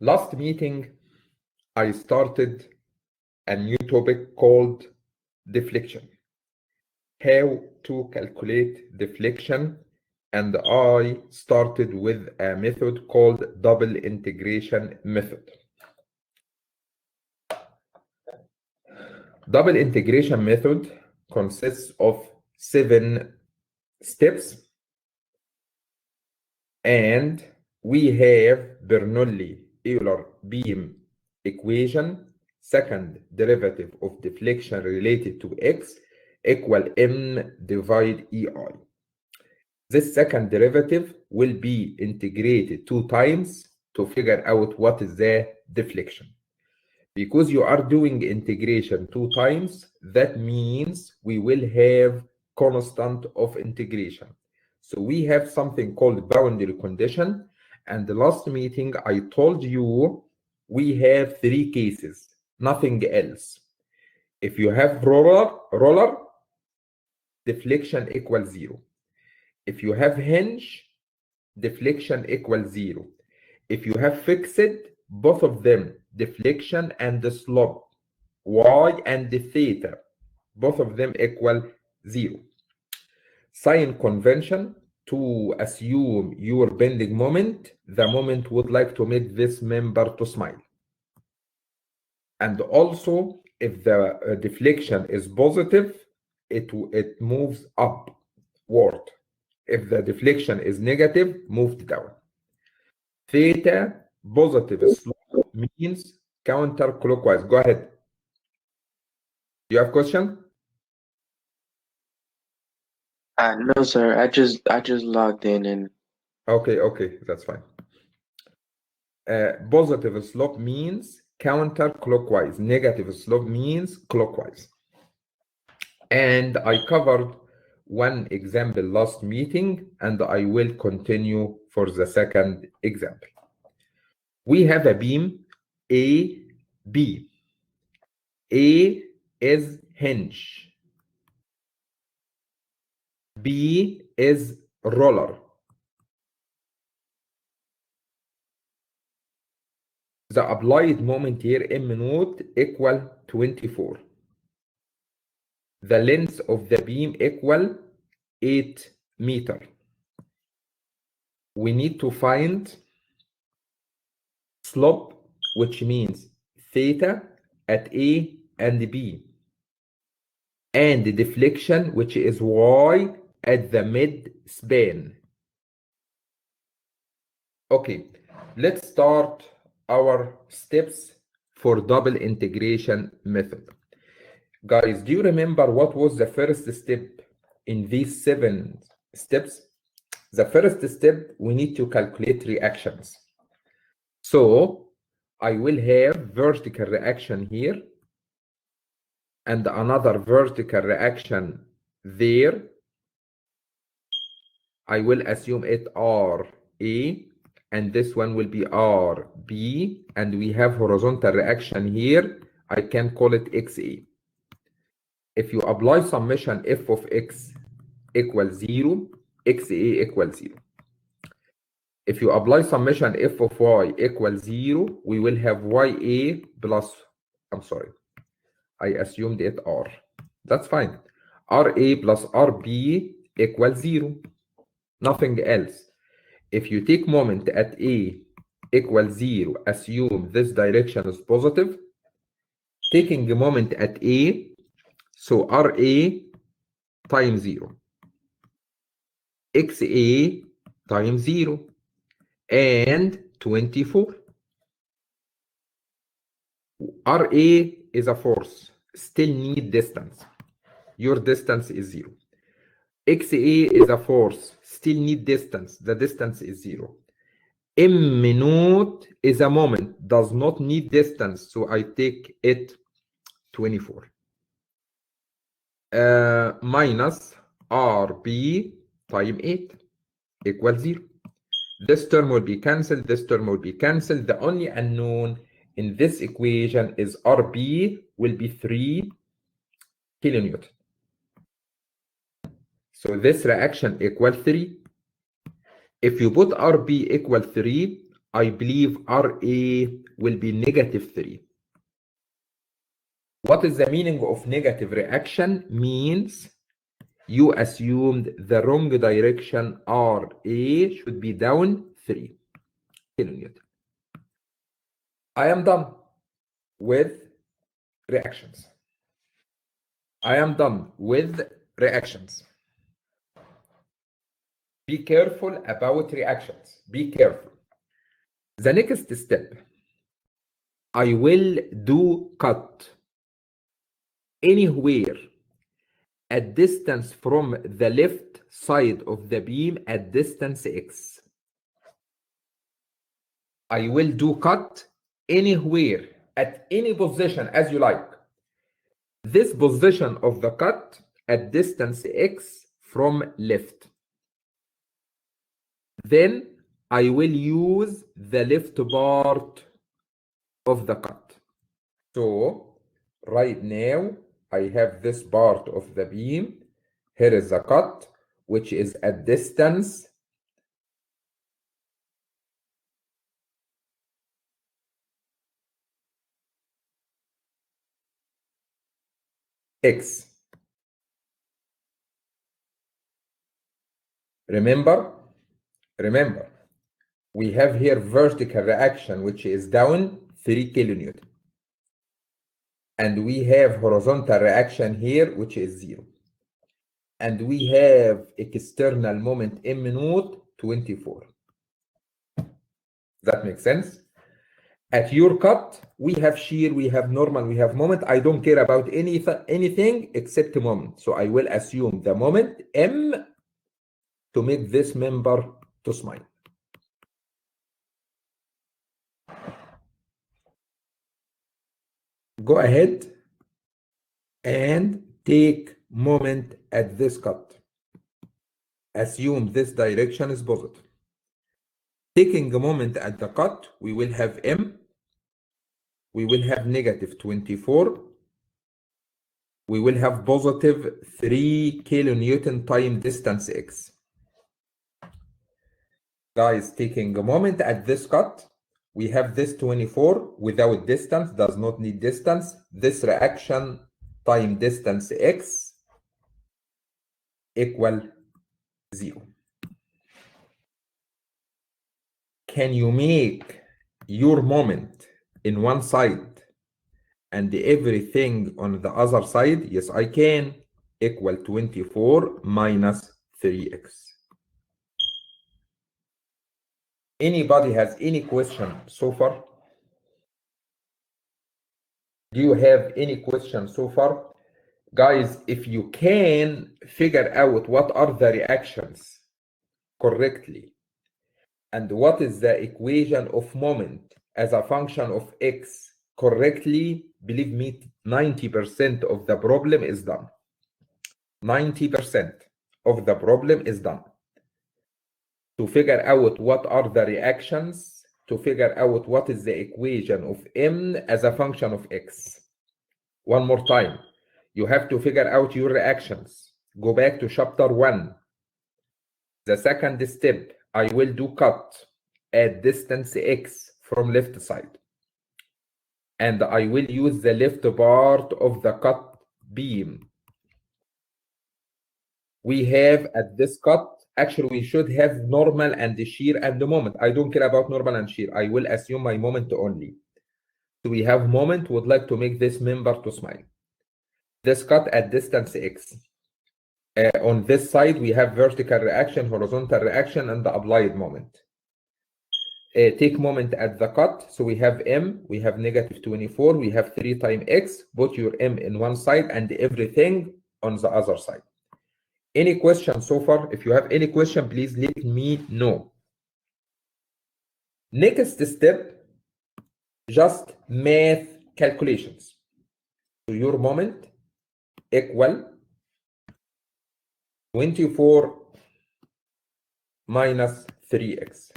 Last meeting, I started a new topic called deflection. How to calculate deflection, and I started with a method called double integration method. Double integration method consists of 7 steps, and we have Bernoulli-Euler beam equation, second derivative of deflection related to x equal m divide ei. This second derivative will be integrated 2 times to figure out what is the deflection. Because you are doing integration 2 times, that means we will have constant of integration. So we have something called boundary condition, and the last meeting I told you we have 3 cases, nothing else. If you have roller, deflection equals 0. If you have hinge, deflection equals 0. If you have fixed, both of them, deflection and the slope, y and the theta, both of them equal 0. Sign convention, to assume your bending moment, the moment would like to make this member to smile. And also, if the deflection is positive, it moves upward. If the deflection is negative, moved down. Theta, positive slope means counterclockwise. Go ahead. Do you have question? No, sir. I just logged in and. Okay, that's fine. Positive slope means counterclockwise. Negative slope means clockwise. And I covered one example last meeting, and I will continue for the second example. We have a beam A, B. A is hinge. B is roller. The applied moment here, M naught, equal 24. The length of the beam equal 8 meters. We need to find slope, which means theta at A and B, and the deflection, which is y at the mid span. Okay, let's start our steps for double integration method. Guys, do you remember what was the first step in these 7 steps? The first step, we need to calculate reactions. So I will have vertical reaction here and another vertical reaction there. I will assume it RA, and this one will be RB, and we have horizontal reaction here. I can call it XA. If you apply summation f of x equals 0, XA equals 0. If you apply summation f of y equals 0, we will have YA plus, I assumed it R. That's fine. RA plus RB equals 0. Nothing else. If you take moment at A equals 0, assume this direction is positive. Taking a moment at A, so RA times 0. XA times 0. And 24. RA is a force, still need distance. Your distance is 0. XA is a force, still need distance. The distance is 0. M naught is a moment, does not need distance, so I take it 24. Minus RB times 8 equals 0. This term will be cancelled, this term will be cancelled. The only unknown in this equation is RB will be 3 kilonewton. So this reaction equals 3. If you put RB equal 3, I believe RA will be -3. What is the meaning of negative reaction? Means you assumed the wrong direction. RA should be down 3 kilonewton. I am done with reactions. I am done with reactions. Be careful about reactions. Be careful. The next step, I will do cut anywhere at distance from the left side of the beam at distance x. I will do cut anywhere at any position as you like. This position of the cut at distance x from left. Then I will use the left part of the cut. So right now I have this part of the beam. Here is the cut, which is at distance x. Remember, we have here vertical reaction, which is down 3 kilonewton. And we have horizontal reaction here, which is 0. And we have external moment M naught 24. That makes sense? At your cut, we have shear, we have normal, we have moment. I don't care about anything except moment. So I will assume the moment M to make this member to smile. Go ahead and take moment at this cut. Assume this direction is positive. Taking a moment at the cut, we will have M. We will have -24. We will have positive 3 kilonewton time distance x. Guys, taking a moment at this cut, we have this 24 without distance, does not need distance. This reaction time distance x equal 0. Can you make your moment in one side and everything on the other side? Yes, I can. Equal 24 minus 3x. Anybody has any question so far? Do you have any question so far? Guys, if you can figure out what are the reactions correctly and what is the equation of moment as a function of x correctly, believe me, 90% of the problem is done. 90% of the problem is done. To figure out what are the reactions, to figure out what is the equation of m as a function of x. One more time, you have to figure out your reactions. Go back to chapter 1. The second step, I will do cut at distance x from left side. And I will use the left part of the cut beam. We have at this cut, actually we should have normal and shear and the moment. I don't care about normal and shear. I will assume my moment only. So we have moment, would like to make this member to smile. This cut at distance x. On this side, we have vertical reaction, horizontal reaction, and the applied moment. Take moment at the cut. So we have m, we have -24, we have 3 times x. Put your m in one side and everything on the other side. Any question so far? If you have any question, please let me know. Next step, just math calculations. So your moment equal 24 minus 3x.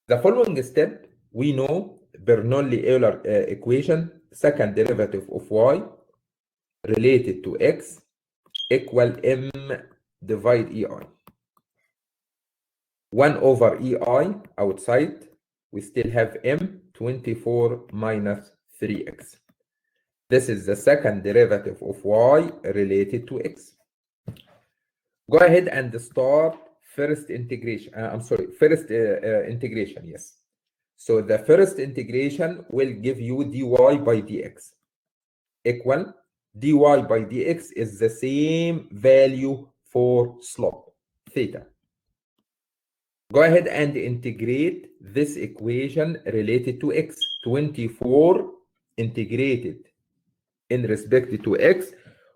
The following step, we know Bernoulli-Euler equation, second derivative of y related to x equal m divide ei. 1 over ei outside, we still have m 24 minus 3x. This is the second derivative of y related to x. Go ahead and start first integration. First integration, yes. So the first integration will give you dy by dx equal dy by dx is the same value for slope, theta. Go ahead and integrate this equation related to x. 24 integrated in respect to x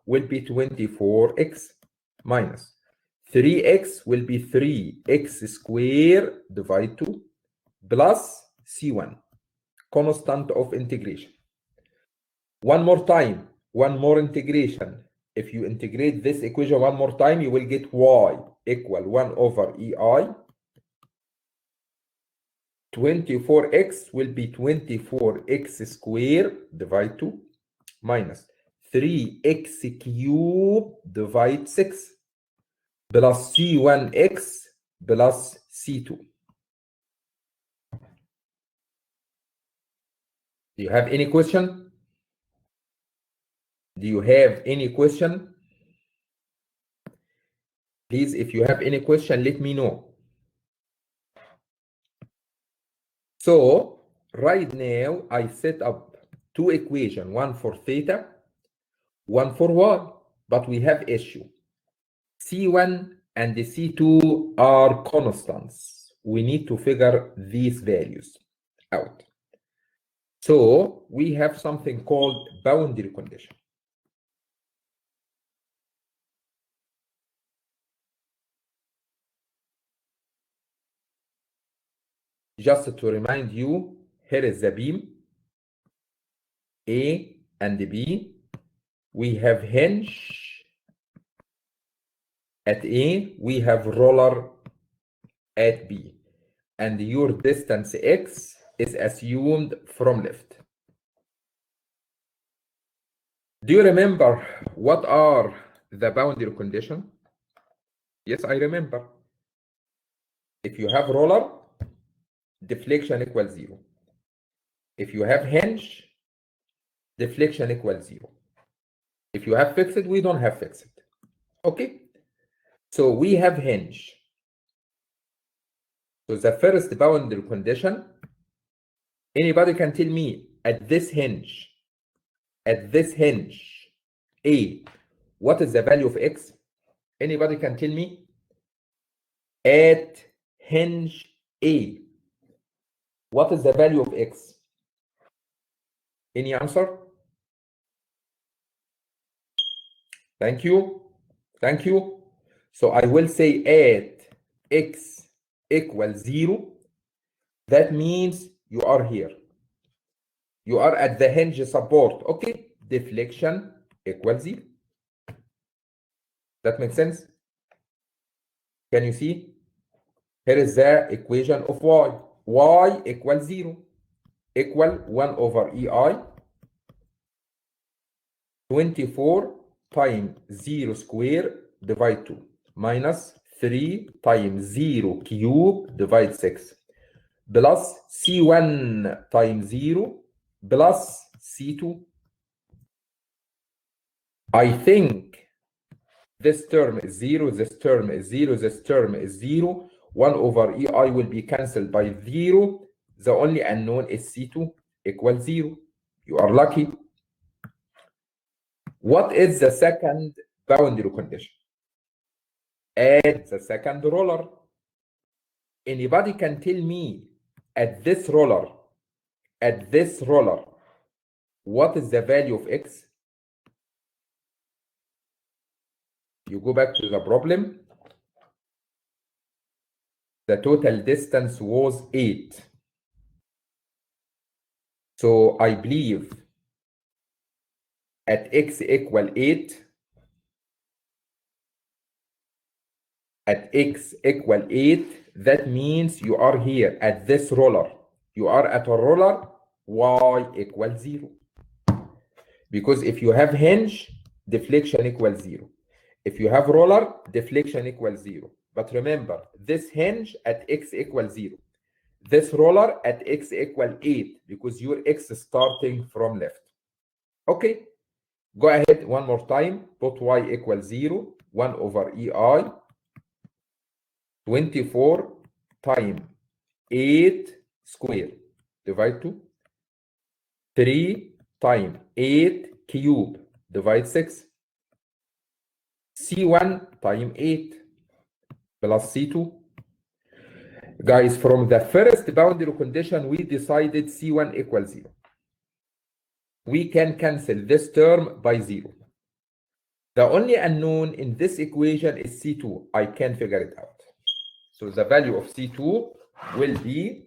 will be 24x minus 3x will be 3x squared divided 2 plus c1, constant of integration. One more time, one more integration. If you integrate this equation one more time, you will get y equal 1 over ei. 24x will be 24x squared divided 2 minus 3x cubed divided 6 plus c1x plus c2. Do you have any question? Do you have any question? Please, if you have any question, let me know. So right now, I set up two equations, one for theta, one for y, but we have issue. C1 and the C2 are constants. We need to figure these values out. So we have something called boundary condition. Just to remind you, here is the beam A and B. We have hinge at A, we have roller at B, and your distance x is assumed from left. Do you remember what are the boundary conditions? Yes, I remember. If you have roller, deflection equals 0. If you have hinge, deflection equals 0. If you have fixed, we don't have fixed. Okay? So we have hinge. So the first boundary condition, anybody can tell me at this hinge, A, what is the value of x? Anybody can tell me? At hinge A, what is the value of x? Any answer? Thank you. Thank you. So I will say at x equals 0. That means you are here. You are at the hinge support. Okay. Deflection equals 0. That makes sense? Can you see? Here is the equation of y. Y equals 0. Equal 1 over ei. 24 times 0 square divide 2 minus 3 times 0 cube divide 6 plus c1 times 0 plus c2. I think this term is 0, this term is 0, this term is 0. 1 over ei will be cancelled by 0. The only unknown is c2 equals 0. You are lucky. What is the second boundary condition? Add the second roller. Anybody can tell me at this roller, what is the value of x? You go back to the problem. The total distance was 8. So I believe at x equal 8, that means you are here at this roller. You are at a roller, y equals 0. Because if you have hinge, deflection equals 0. If you have roller, deflection equals 0. But remember, this hinge at x equals 0. this roller at x equal 8 because your x is starting from left. Okay, go ahead one more time. Put y equals 0, 1 over EI, 24 times 8 square, divide 2. 3 times 8 cube, divide 6. C1 times 8 plus C2. Guys, from the first boundary condition, we decided C1 equals 0. We can cancel this term by 0. The only unknown in this equation is C2. I can figure it out. So the value of C2 will be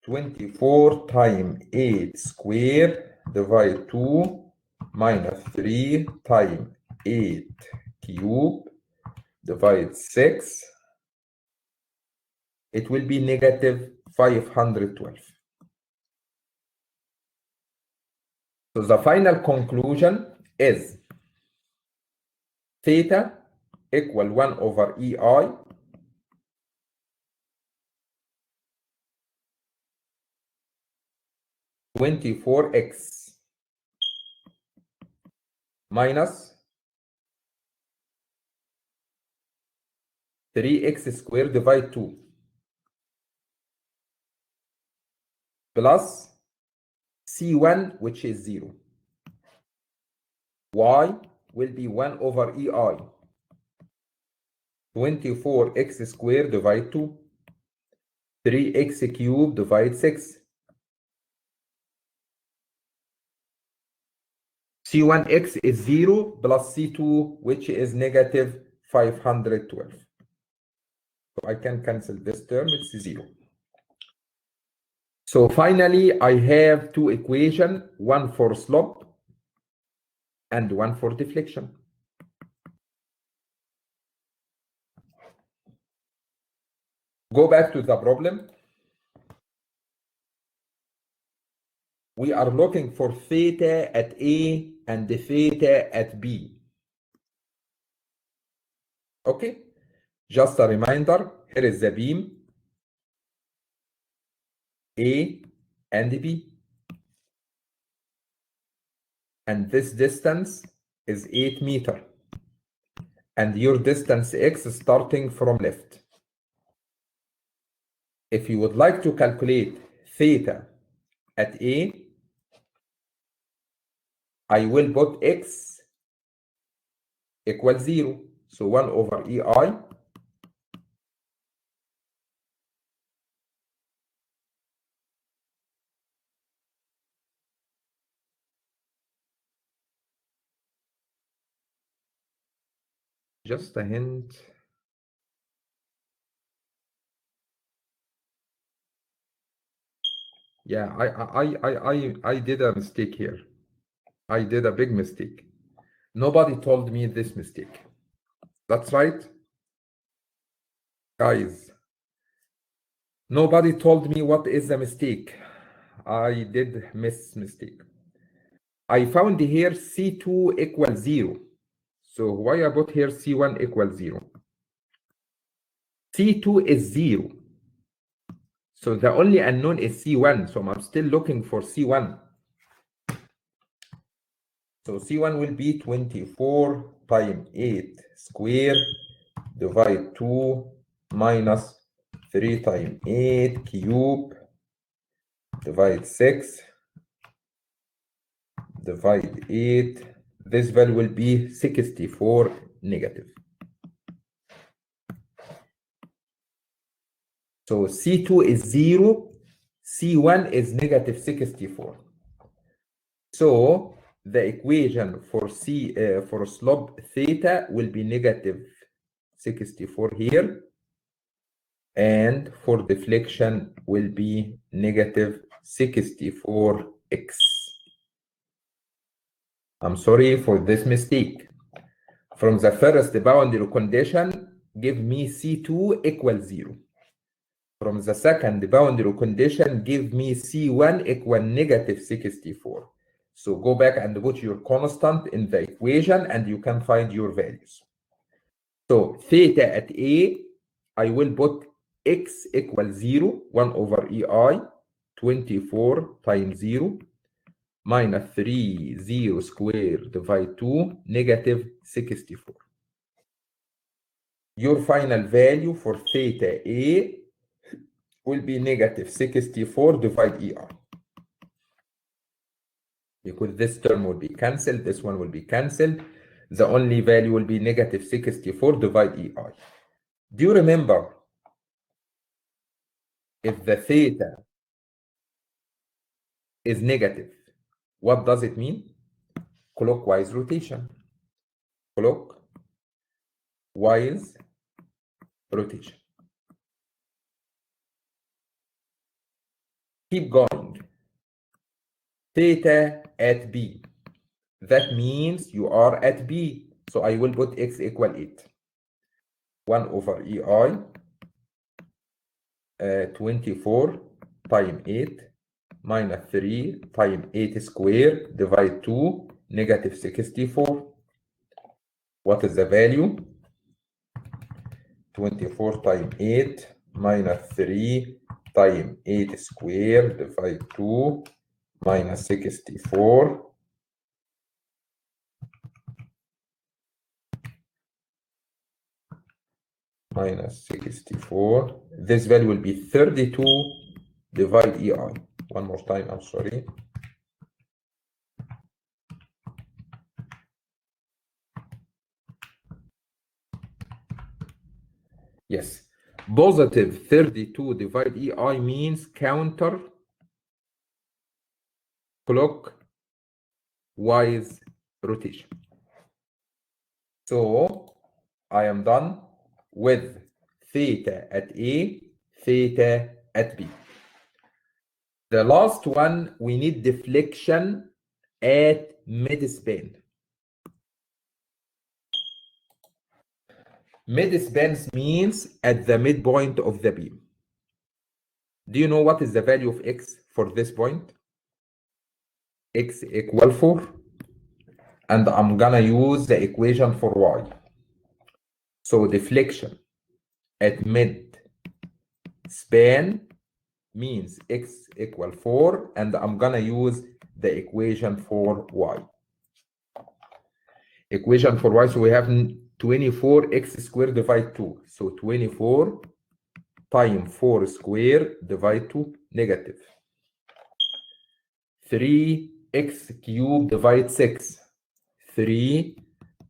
24 times 8 square divide 2 minus 3 times 8 cube divide 6. It will be negative 512. So the final conclusion is theta equal 1 over EI (24x) minus 3x squared divide 2 plus C1, which is 0. Y will be 1 over EI 24x squared divide 2 3x cubed divide 6. C1x is 0 plus C2, which is negative 512. So I can cancel this term, it's 0. So finally, I have two equations, one for slope and one for deflection. Go back to the problem. We are looking for theta at A and the theta at B. Okay, just a reminder, here is the beam A and B. And this distance is 8 meters. And your distance x is starting from left. If you would like to calculate theta at A, I will put x equals 0. So 1 over EI just a hint. Yeah, I did a mistake here. I did a big mistake. Nobody told me this mistake. That's right, guys. Nobody told me what is the mistake. I did mistake. I found here C2 equals 0. So why I put here C1 equals 0? C2 is 0. So the only unknown is C1. So I'm still looking for C1. So C1 will be 24 times 8 square divide 2 minus 3 times 8 cube divide 6 divide 8. This value will be 64 negative. So C2 is 0, C1 is negative 64. So the equation for for slope theta will be negative 64 here, and for deflection will be negative 64x. I'm sorry for this mistake. From the first boundary condition, give me C2 equals 0. From the second boundary condition, give me C1 equal negative 64. So go back and put your constant in the equation and you can find your values. So theta at A, I will put x equals 0, 1 over EI, 24 times 0, minus 3, 0 squared divide 2, negative 64. Your final value for theta A will be negative 64 divide EI. Because this term will be cancelled, this one will be cancelled. The only value will be negative 64 divide EI. Do you remember if the theta is negative, what does it mean? Clockwise rotation. Clockwise rotation. Keep going. Theta at B. That means you are at B. So I will put x equal 8. 1 over EI, 24 times 8 minus 3 times 8 squared divide 2, negative 64. What is the value? 24 times 8 minus 3 times 8 squared divide 2 minus 64. Minus 64. This value will be 32 divide EI. One more time, I'm sorry. Yes, positive 32 divide EI means counter clockwise rotation. So I am done with theta at A, theta at B. The last one, we need deflection at mid-span. Mid-span means at the midpoint of the beam. Do you know what is the value of x for this point? X equal 4. And I'm gonna use the equation for y. So deflection at mid-span means x equal 4, and I'm gonna use the equation for y. Equation for y, so we have 24x squared divide 2. So 24 times 4 squared divide 2, negative 3x cubed divide 6. 3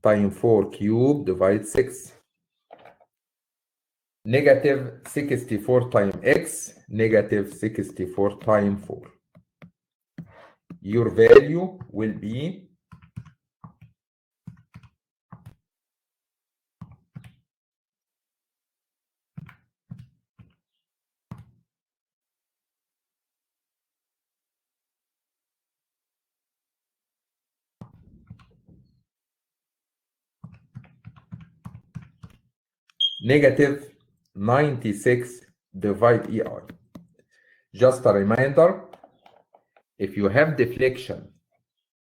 times 4 cubed divide 6. Negative 64 times x, negative 64 times 4. Your value will be negative 96 divide EI. Just a reminder, if you have deflection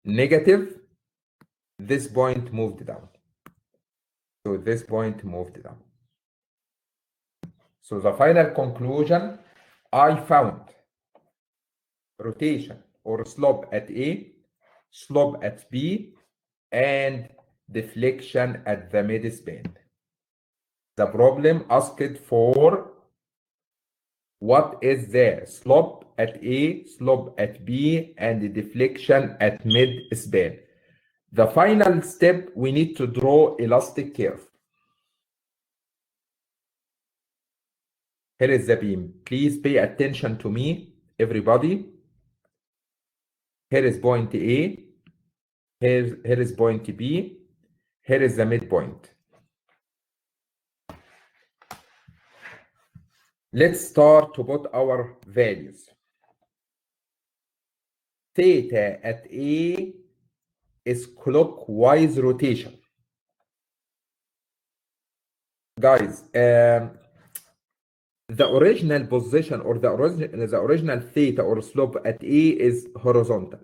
negative, this point moved down. So this point moved down. So the final conclusion, I found rotation or slope at A, slope at B, and deflection at the mid-span. The problem asked for what is the slope at A, slope at B, and the deflection at mid-span. The final step, we need to draw elastic curve. Here is the beam. Please pay attention to me, everybody. Here is point A. Here is point B. Here is the midpoint. Let's start to put our values. Theta at A is clockwise rotation. Guys, the original position or the original theta or slope at A is horizontal.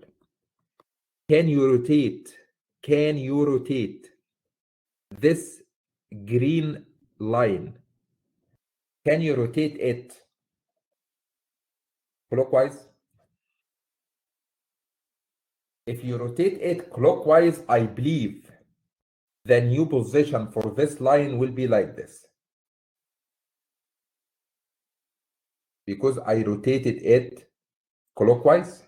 Can you rotate this green line Can you rotate it clockwise? If you rotate it clockwise, I believe the new position for this line will be like this. Because I rotated it clockwise.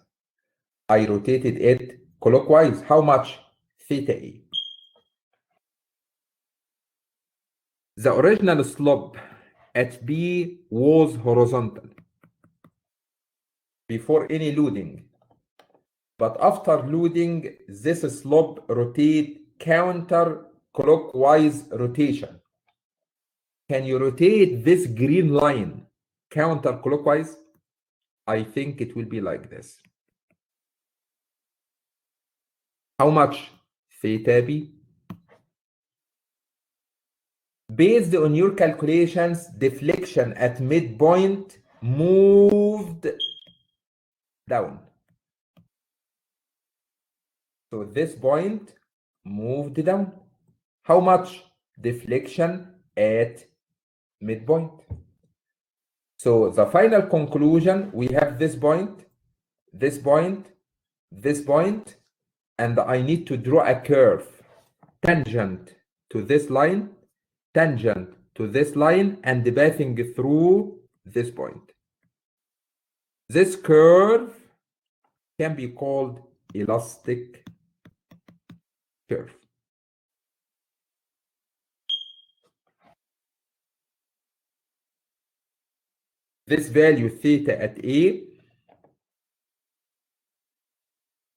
I rotated it clockwise. How much? Theta E. The original slope at B was horizontal before any loading. But after loading, this slope rotate counterclockwise rotation. Can you rotate this green line counterclockwise? I think it will be like this. How much? Theta B. Based on your calculations, deflection at midpoint moved down. So this point moved down. How much? Deflection at midpoint. So the final conclusion, we have this point, this point, this point, and I need to draw a curve tangent to this line, tangent to this line, and passing through this point. This curve can be called elastic curve. This value theta at A,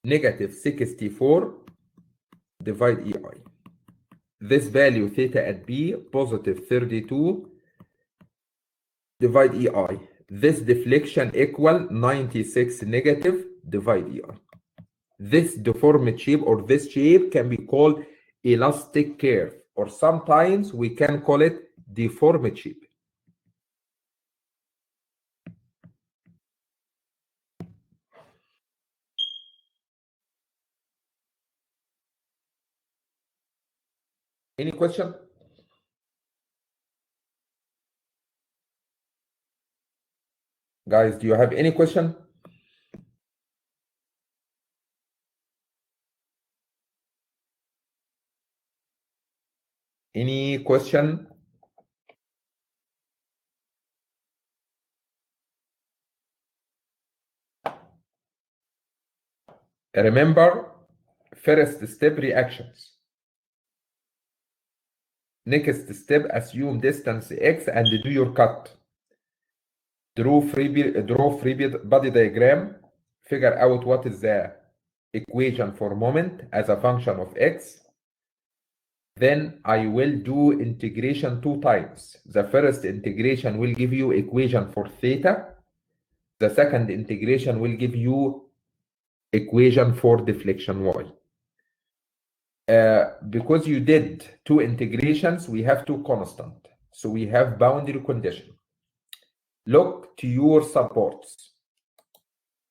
negative 64 divide EI. This value theta at B, positive 32 divide EI. This deflection equal 96 negative divide EI. This deformed shape or this shape can be called elastic curve, or sometimes we can call it deformed shape. Any question? Guys, do you have any question? Any question? Remember, first step reactions. Next step, assume distance x and do your cut. Draw free body diagram. Figure out what is the equation for moment as a function of x. Then I will do integration 2 times. The first integration will give you equation for theta. The second integration will give you equation for deflection y. Because you did 2 integrations, we have 2 constant. So we have boundary condition. Look to your supports.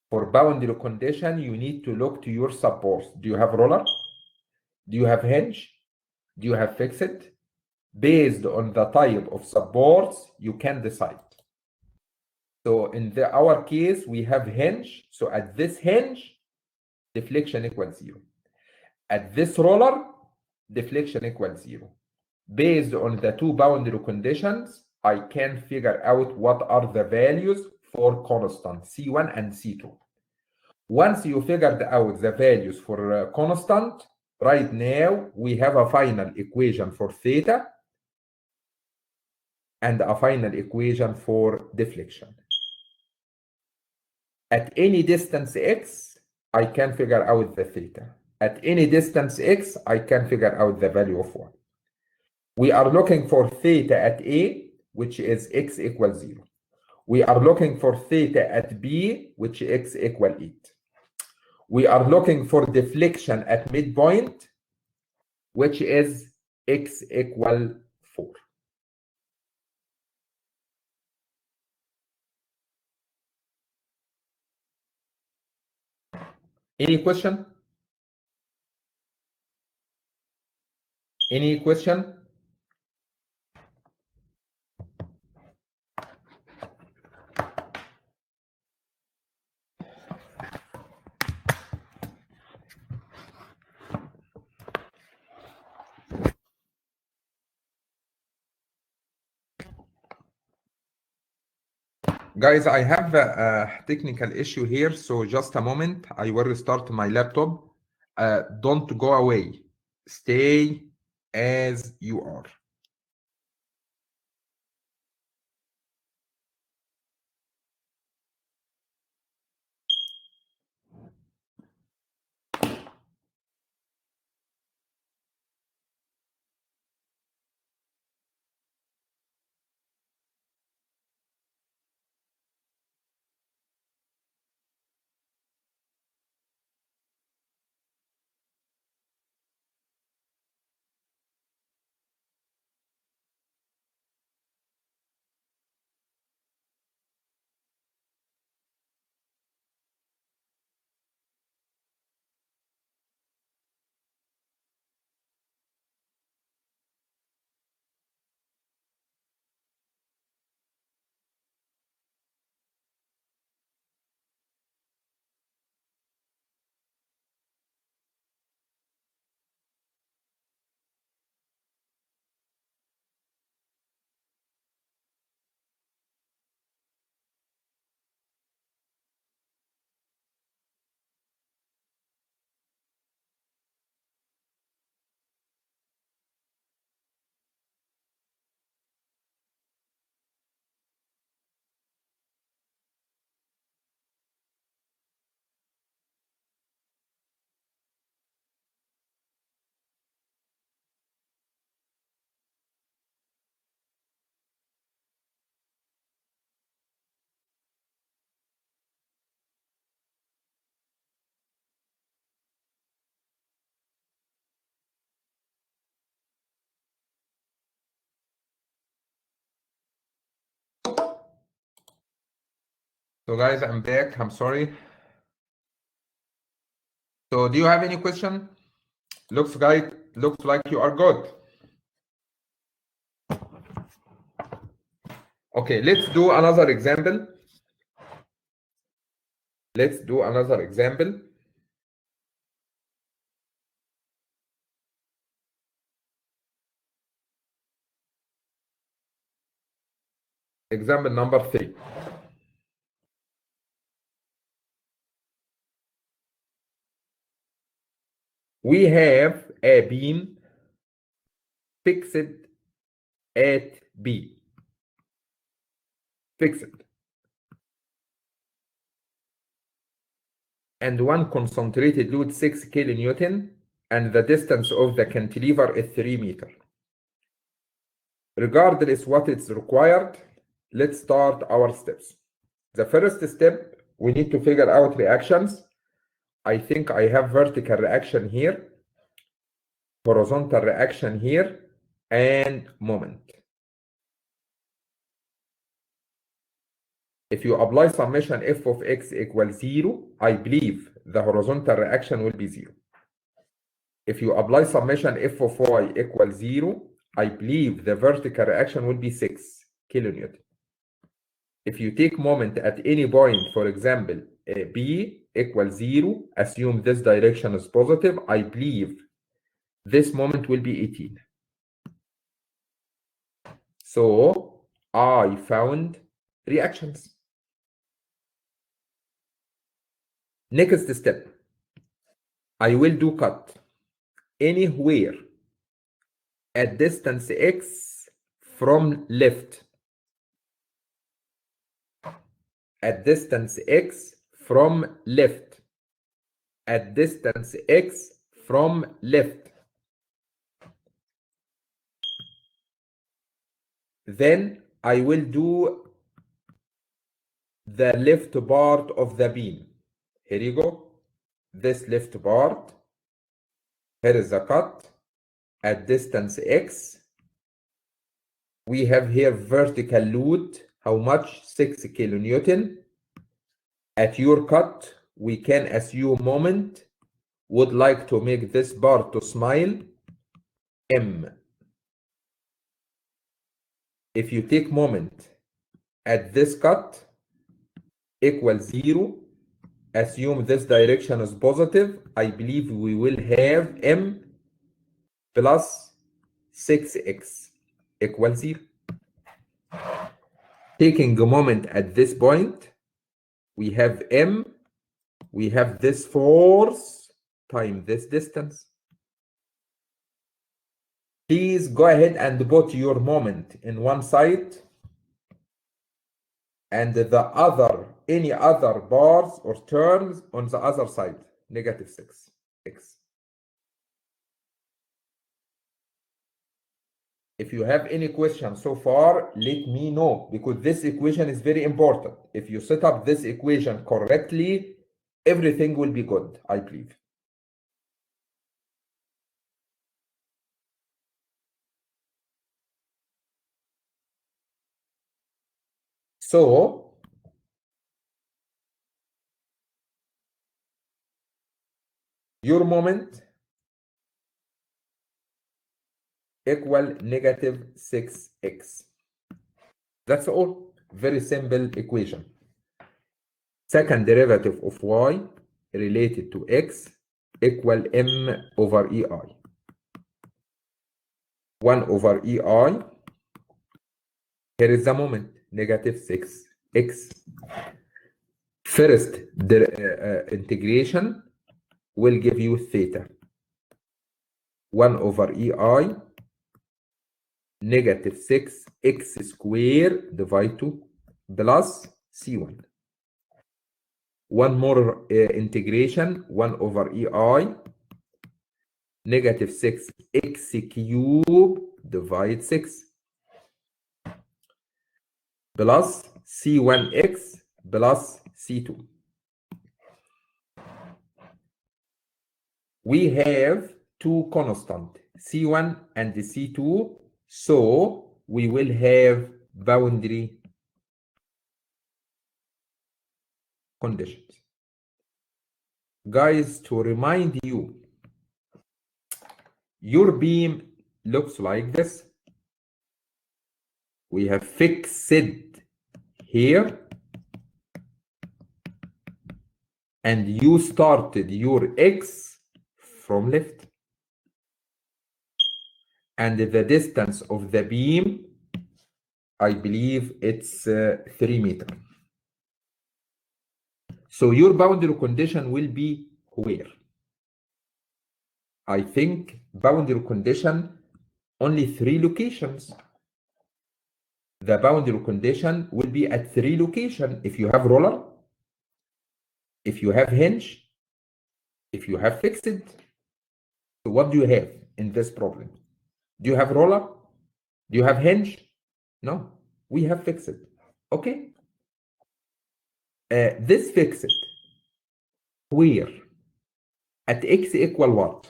For boundary condition, you need to look to your supports. Do you have roller? Do you have hinge? Do you have fixed? Based on the type of supports, you can decide. So in our case, we have hinge. So at this hinge, deflection equals 0. At this roller, deflection equals 0. Based on the 2 boundary conditions, I can figure out what are the values for constant C1 and C2. Once you figured out the values for constant, right now we have a final equation for theta and a final equation for deflection. At any distance x, I can figure out the theta. At any distance x, I can figure out the value of 1. We are looking for theta at A, which is x equals 0. We are looking for theta at B, which is x equals 8. We are looking for deflection at midpoint, which is x equals 4. Any question? Any question? Guys, I have a technical issue here, so just a moment. I will restart my laptop. Don't go away. Stay as you are. So guys, I'm back. I'm sorry. So do you have any question? Looks like you are good. Okay, let's do another example. Let's do another example. Example number 3. We have a beam fixed at B. Fixed. And one concentrated load 6 kilonewton, and the distance of the cantilever is 3 meters. Regardless what is required, let's start our steps. The first step, we need to figure out reactions. I think I have vertical reaction here, horizontal reaction here, and moment. If you apply summation f of x equals 0, I believe the horizontal reaction will be 0. If you apply summation f of y equals 0, I believe the vertical reaction will be 6 kilonewton. If you take moment at any point, for example, B equals 0, assume this direction is positive, I believe this moment will be 18. So I found reactions. Next step, I will do cut anywhere at distance x from left. At distance x from left. At distance x from left. Then I will do the left part of the beam. Here you go. This left part. Here is the cut at distance x. We have here vertical load. How much? 6 kilonewton. At your cut, we can assume moment. Would like to make this part to smile. M. If you take moment at this cut equals 0, assume this direction is positive, I believe we will have M plus 6x equals 0. taking a moment at this point, we have m, we have this force times this distance. Please go ahead and put your moment in one side and the other, any other bars or terms on the other side, negative 6x. If you have any questions so far, let me know, because this equation is very important. If you set up this equation correctly, everything will be good, I believe. So, your moment equal negative 6x. That's all. Very simple equation. Second derivative of y related to x equal m over ei. 1 over ei. Here is the moment, negative 6x. First, the integration will give you theta. 1 over ei negative 6x squared divided 2 plus c1. One more integration, 1 over ei negative 6x cubed divided 6 plus c1x plus c2. We have two constants, c1 and c2, so we will have boundary conditions. Guys, to remind you, your beam looks like this. We have fixed here, and you started your x from left, and the distance of the beam, I believe it's 3 meters. So your boundary condition will be where? I think boundary condition only 3 locations. The boundary condition will be at 3 locations. If you have roller, if you have hinge, if you have fixed. So what do you have in this problem? Do you have roller? Do you have hinge? No, we have fixed. Okay. This fixed where? At x equal what?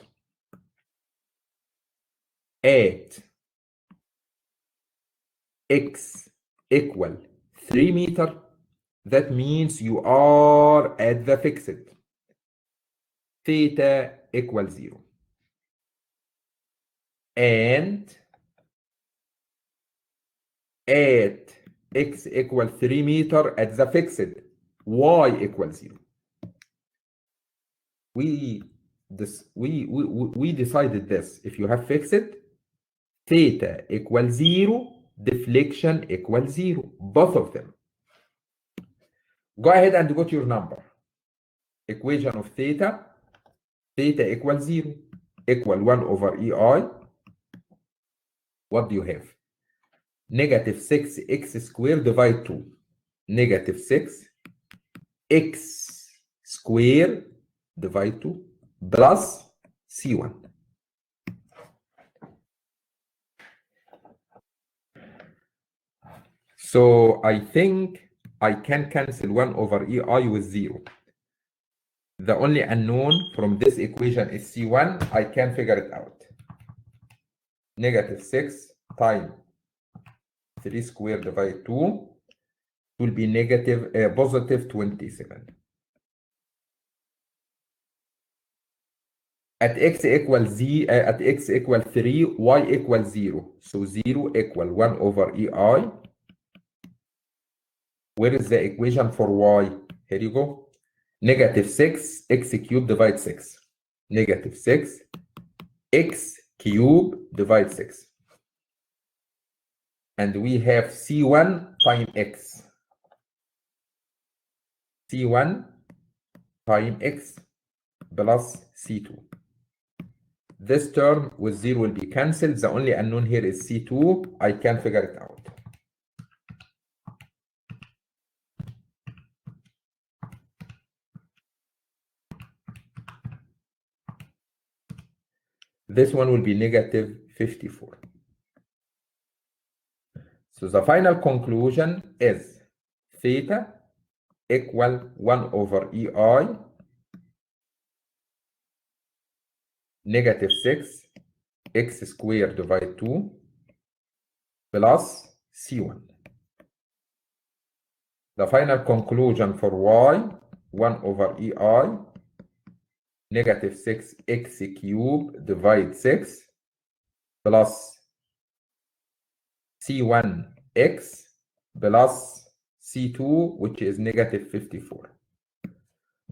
At x equal 3 meters. That means you are at the fixed. Theta equals 0. And at x equal 3 meters at the fixed, y equals 0. We decided this. If you have fixed, theta equals 0, deflection equals 0, both of them. Go ahead and put your number. Equation of theta equals 0, equal 1 over ei. What do you have? Negative 6x squared divided 2. Negative 6x squared divided 2 plus c1. So I think I can cancel 1 over ei with 0. The only unknown from this equation is c1. I can figure it out. Negative 6 times 3 squared divided 2 will be positive 27. At x equals at x equals 3, y equals 0. So 0 equal 1 over ei. Where is the equation for y? Here you go. Negative 6 x cubed divided 6. Negative 6 x cubed divided 6. and we have C1 times X. C1 times X plus C2. This term with 0 will be cancelled. The only unknown here is C2. I can figure it out. This one will be negative 54. So the final conclusion is theta equal 1 over EI negative 6 x squared divided 2 plus C1. The final conclusion for y, 1 over EI negative 6 x cubed divided 6 plus C1x plus C2, which is negative 54.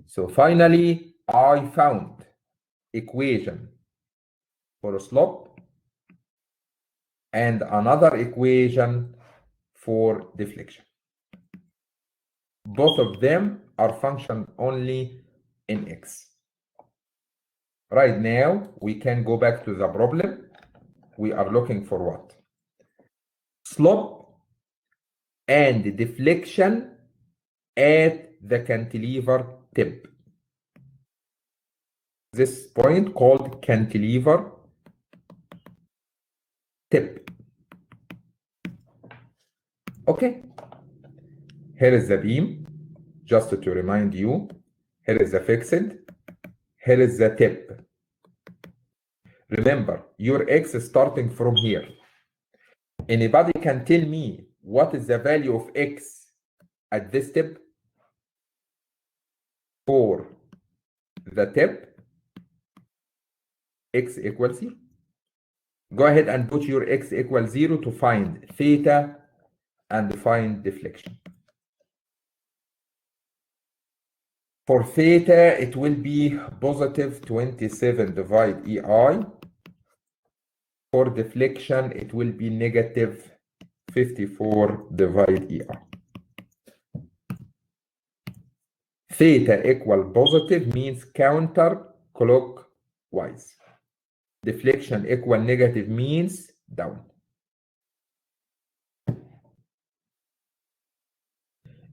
So finally, I found equation for a slope and another equation for deflection. Both of them are function only in x. Right now, we can go back to the problem. We are looking for what? Slope and deflection at the cantilever tip. This point called cantilever tip. Okay. Here is the beam, just to remind you. Here is the fixed. Here is the tip. Remember, your x is starting from here. Anybody can tell me what is the value of x at this tip? For the tip, x equals 0. Go ahead and put your x equals 0 to find theta and find deflection. For theta, it will be positive 27 divided EI. For deflection, it will be negative 54 divided EI. Theta equal positive means counterclockwise. Deflection equal negative means down.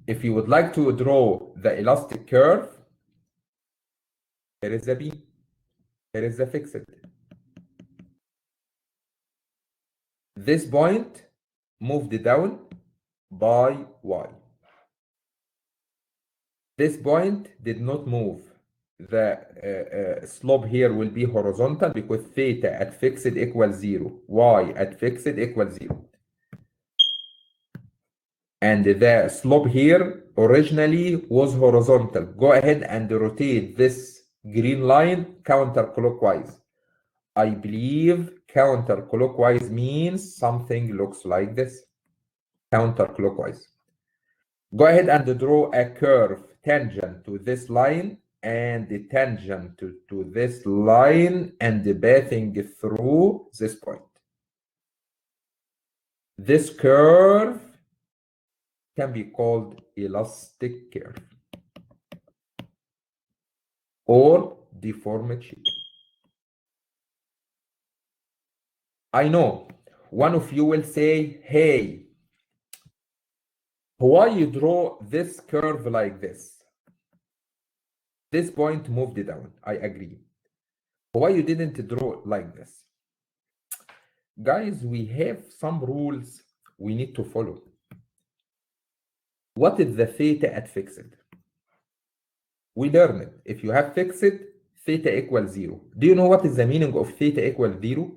If you would like to draw the elastic curve, here is the beam, here is the fixed. This point moved down by y. This point did not move. The slope here will be horizontal because theta at fixed equals 0, y at fixed equals 0. And the slope here originally was horizontal. Go ahead and rotate this green line counterclockwise. I believe counterclockwise means something looks like this. Counterclockwise. Go ahead and draw a curve tangent to this line and the tangent to this line and passing through this point. This curve can be called elastic curve or deformed shape. I know one of you will say, hey, why you draw this curve like this? This point moved down, I agree. Why you didn't draw like this? Guys, we have some rules we need to follow. What is the theta at fixed? We learned it. If you have fixed, theta equals 0. Do you know what is the meaning of theta equals 0?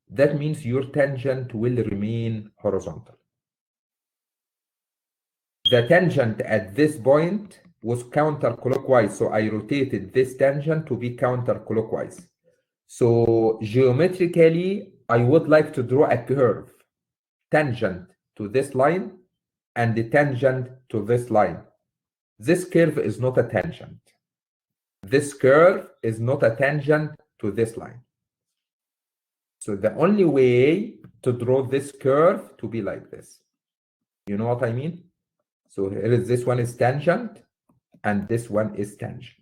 That means your tangent will remain horizontal. The tangent at this point was counterclockwise, so I rotated this tangent to be counterclockwise. So geometrically, I would like to draw a curve tangent to this line and the tangent to this line. This curve is not a tangent. This curve is not a tangent to this line. So the only way to draw this curve to be like this. You know what I mean? So here is this one is tangent, and this one is tangent.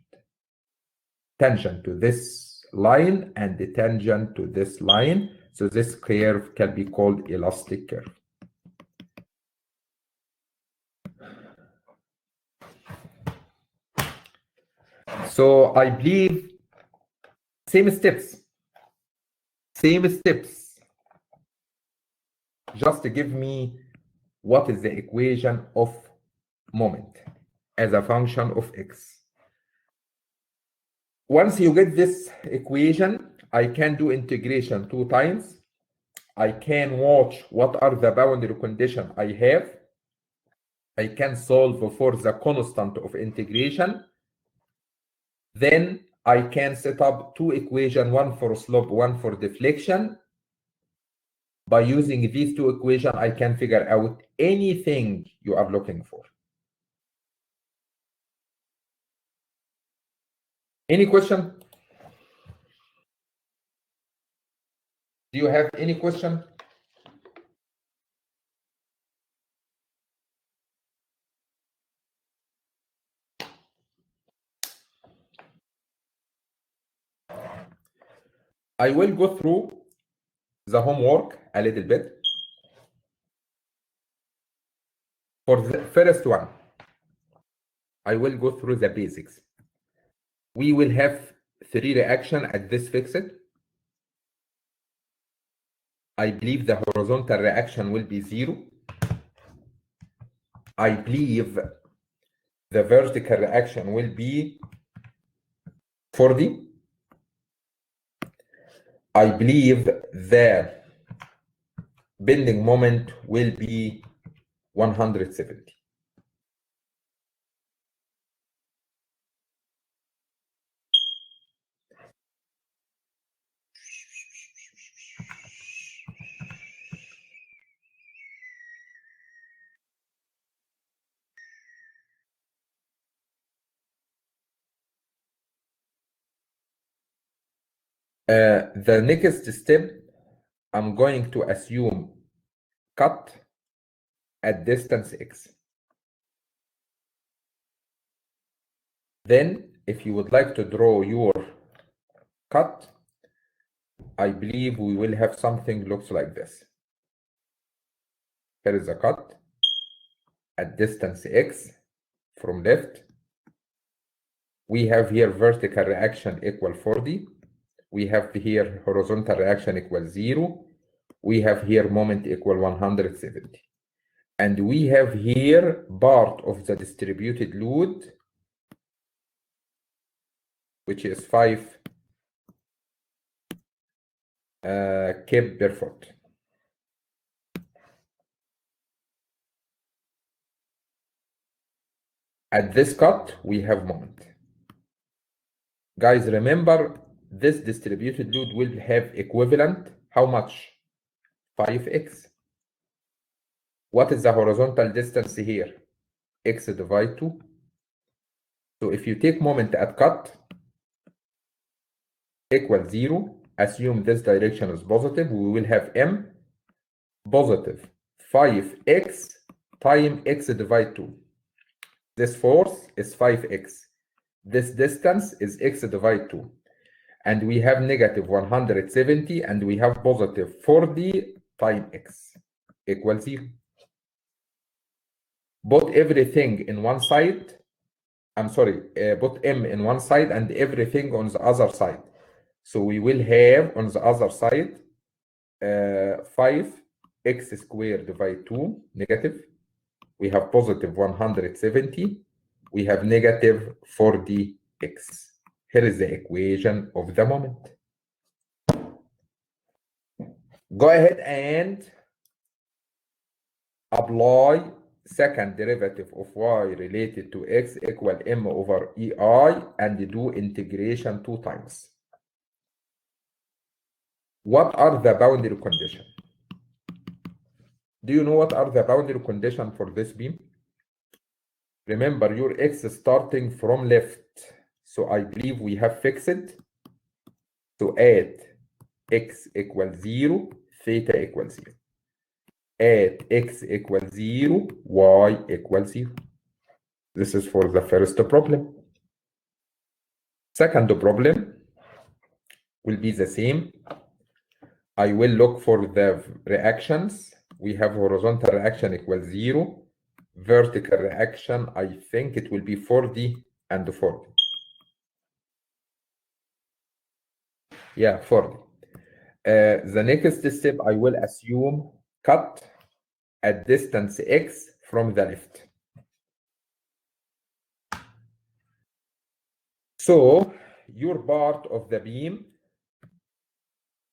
Tangent to this line and the tangent to this line. So this curve can be called elastic curve. So I believe same steps. Just give me what is the equation of moment as a function of x. Once you get this equation, I can do integration 2 times. I can watch what are the boundary conditions I have. I can solve for the constant of integration. Then I can set up 2 equations, one for slope, one for deflection. By using these 2 equations, I can figure out anything you are looking for. Any question? Do you have any question? I will go through the homework a little bit. For the first one, I will go through the basics. We will have 3 reactions at this fixed. I believe the horizontal reaction will be 0. I believe the vertical reaction will be 40. I believe the bending moment will be 170. The next step, I'm going to assume cut at distance x. Then, if you would like to draw your cut, I believe we will have something looks like this. Here is a cut at distance x from left. We have here vertical reaction equal 40. We have here horizontal reaction equal 0. We have here moment equal 170. And we have here part of the distributed load, which is 5 kb per foot. At this cut, we have moment. Guys, remember, this distributed load will have equivalent, how much? 5x. What is the horizontal distance here? X divided 2. So if you take moment at cut equals 0, assume this direction is positive, we will have m positive 5x times x divided 2. This force is 5x. This distance is x divided 2. And we have negative 170 and we have positive 40 times x equals 0. Put everything in one side. Put m in one side and everything on the other side. So we will have on the other side 5x squared divided 2 negative. We have positive 170. We have negative 40x. Here is the equation of the moment. Go ahead and apply second derivative of y related to x equal m over ei and do integration 2 times. What are the boundary conditions? Do you know what are the boundary conditions for this beam? Remember, your x is starting from left. So I believe we have fixed. So at x equals 0, theta equals 0. At x equals 0, y equals 0. This is for the first problem. Second problem will be the same. I will look for the reactions. We have horizontal reaction equals 0. Vertical reaction, I think it will be 40 and 40. Yeah, 40. The next step, I will assume cut at distance x from the left. So your part of the beam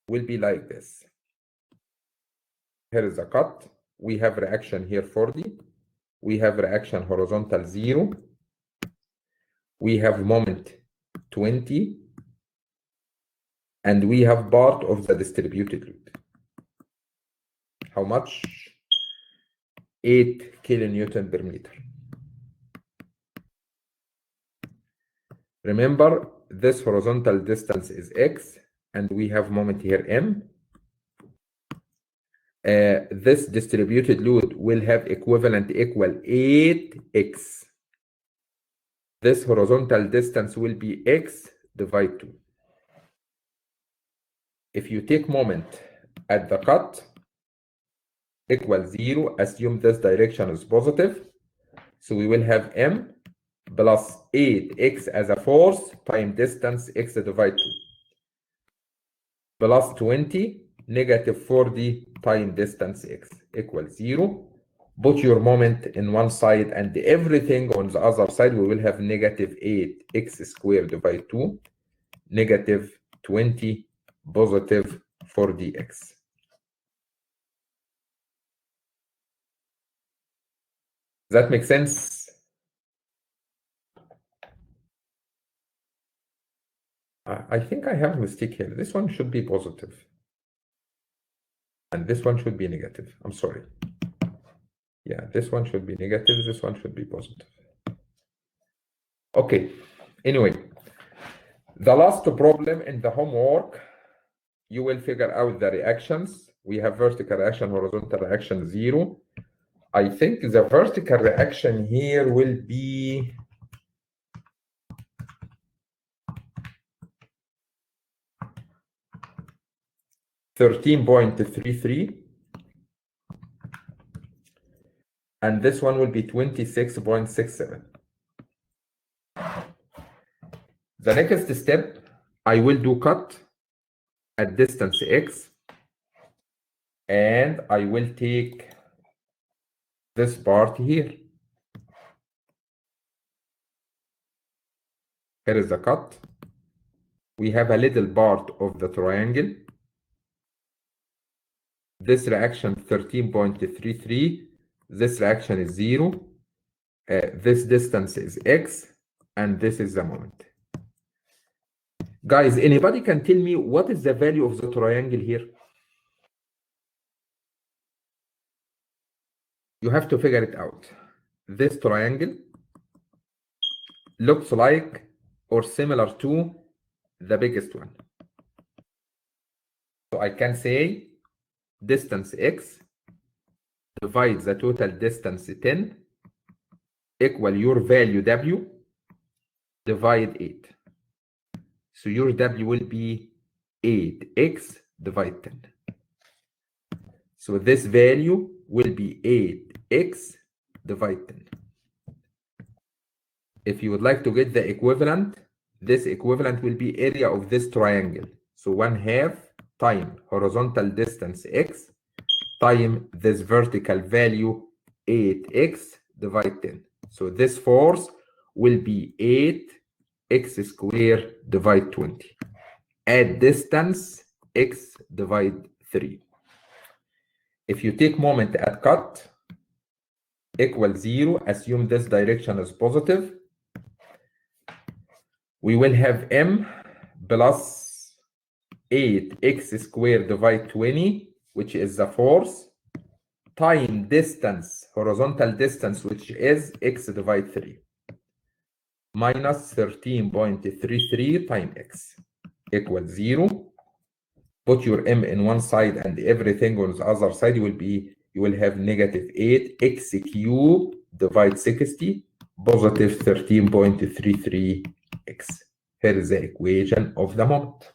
will be like this. Here is a cut. We have reaction here 40. We have reaction horizontal 0. We have moment 20. And we have part of the distributed load. How much? 8 kilonewton per meter. Remember, this horizontal distance is x, and we have moment here m. This distributed load will have equivalent equal 8x. This horizontal distance will be x divided 2. If you take moment at the cut equals 0, assume this direction is positive. So we will have m plus 8x as a force times distance x divided 2 plus 20 negative 40 times distance x equals 0. Put your moment in one side and everything on the other side. We will have negative 8x squared divided 2 negative 20 positive 40x. Does that make sense? I think I have a mistake here. This one should be positive. And this one should be negative. I'm sorry. Yeah, this one should be negative. This one should be positive. Okay. Anyway, the last problem in the homework, you will figure out the reactions. We have vertical reaction, horizontal reaction 0. I think the vertical reaction here will be $13.33, and this one will be 26.67. The next step, I will do cut at distance x, and I will take this part here. Here is the cut. We have a little part of the triangle. This reaction 13.33. This reaction is 0. This distance is x, and this is the moment. Guys, anybody can tell me what is the value of the triangle here? You have to figure it out. This triangle looks like or similar to the biggest one. So I can say distance x divides the total distance 10 equal your value w divide 8. So your w will be 8x divided 10. So this value will be 8x divided 10. If you would like to get the equivalent, this equivalent will be area of this triangle. So 1/2 time horizontal distance x time this vertical value 8x divided 10. So this force will be 8x squared divided 20. At distance x divided 3. If you take moment at cut equals 0, assume this direction is positive. We will have m plus 8x squared divided 20, which is the force, time distance, horizontal distance, which is x divided 3, minus 13.33 times x equals 0. put your m in one side and everything on the other side, you will have negative 8x cubed divide 60 positive 13.33x. Here is the equation of the moment.